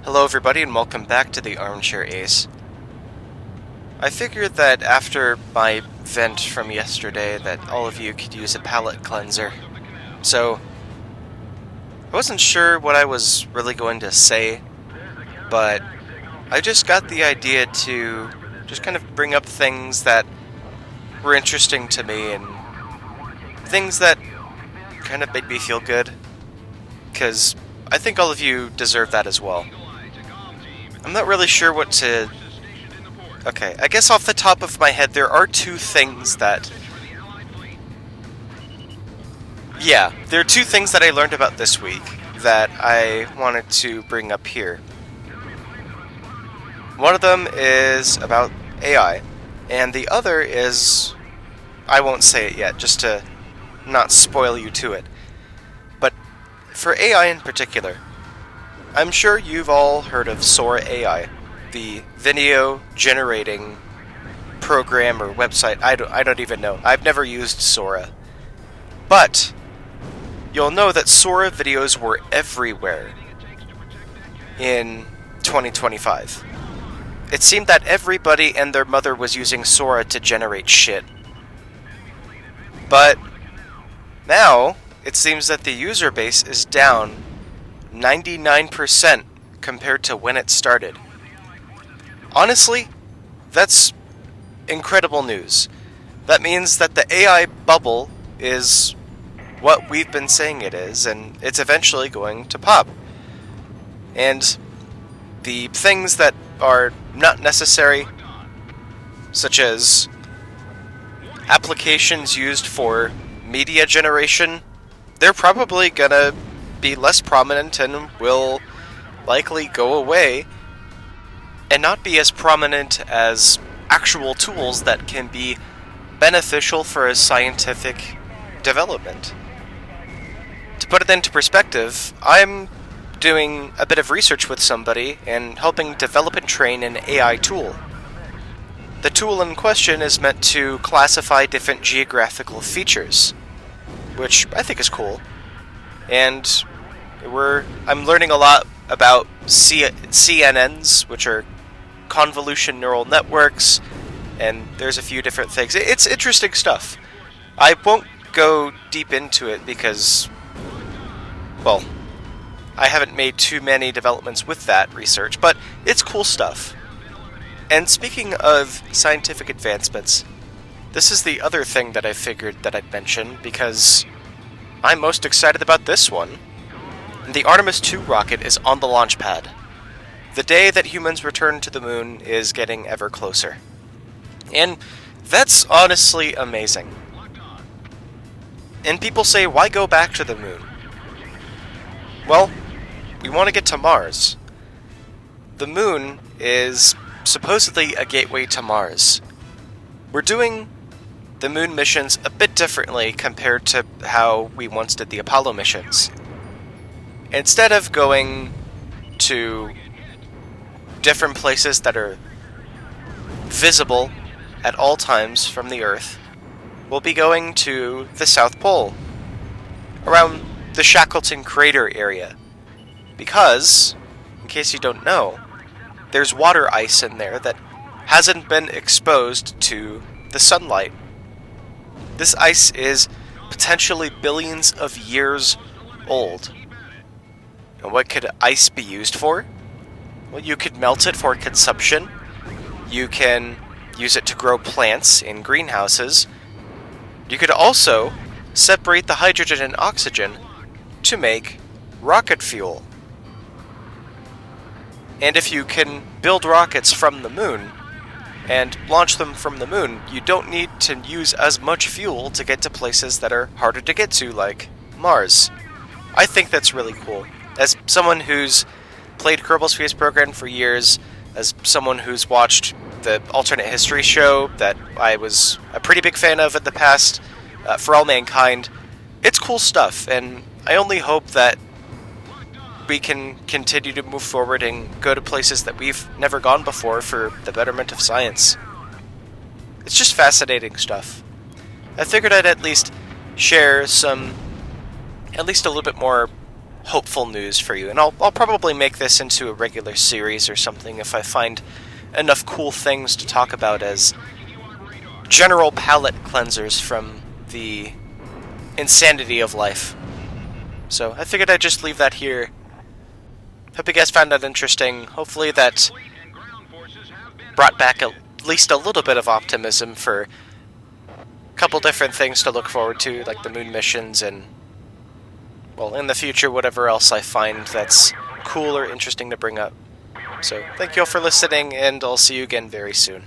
Hello everybody and welcome back to the Armchair Ace. I figured that after my vent from yesterday that all of you could use a palette cleanser. So, I wasn't sure what I was really going to say, but I just got the idea to just kind of bring up things that were interesting to me and things that kind of made me feel good, because I think all of you deserve that as well. I'm not really sure what to... Okay, I guess off the top of my head, there are two things that... Yeah, there are two things that I learned about this week that I wanted to bring up here. One of them is about AI, and the other is... I won't say it yet, just to not spoil you to it. But for AI in particular, I'm sure you've all heard of Sora AI, the video generating program or website. I don't even know. I've never used Sora. But you'll know that Sora videos were everywhere in 2025. It seemed that everybody and their mother was using Sora to generate shit. But now, it seems that the user base is down 99% compared to when it started. Honestly, that's incredible news. That means that the AI bubble is what we've been saying it is, and it's eventually going to pop. And the things that are not necessary, such as applications used for media generation, they're probably gonna be less prominent and will likely go away and not be as prominent as actual tools that can be beneficial for a scientific development. To put it into perspective, I'm doing a bit of research with somebody and helping develop and train an AI tool. The tool in question is meant to classify different geographical features, which I think is cool. And I'm learning a lot about CNNs, which are convolution neural networks, and there's a few different things. It's interesting stuff. I won't go deep into it because, well, I haven't made too many developments with that research, but it's cool stuff. And speaking of scientific advancements, this is the other thing that I figured that I'd mention, because I'm most excited about this one. The Artemis 2 rocket is on the launch pad. The day that humans return to the moon is getting ever closer. And that's honestly amazing. And people say, why go back to the moon? Well, we want to get to Mars. The moon is supposedly a gateway to Mars. We're doing the moon missions a bit differently compared to how we once did the Apollo missions. Instead of going to different places that are visible at all times from the Earth, we'll be going to the South Pole, around the Shackleton Crater area. Because, in case you don't know, there's water ice in there that hasn't been exposed to the sunlight. This ice is potentially billions of years old. And what could ice be used for? Well, you could melt it for consumption. You can use it to grow plants in greenhouses. You could also separate the hydrogen and oxygen to make rocket fuel. And if you can build rockets from the moon and launch them from the moon, you don't need to use as much fuel to get to places that are harder to get to, like Mars. I think that's really cool. As someone who's played Kerbal Space Program for years, as someone who's watched the alternate history show that I was a pretty big fan of in the past, For All Mankind, it's cool stuff, and I only hope that we can continue to move forward and go to places that we've never gone before for the betterment of science. It's just fascinating stuff. I figured I'd at least share some, at least a little bit more hopeful news for you. And I'll probably make this into a regular series or something if I find enough cool things to talk about as general palate cleansers from the insanity of life. So I figured I'd just leave that here. Hope you guys found that interesting. Hopefully that brought back at least a little bit of optimism for a couple different things to look forward to, like the moon missions and, well, in the future, whatever else I find that's cool or interesting to bring up. So thank you all for listening, and I'll see you again very soon.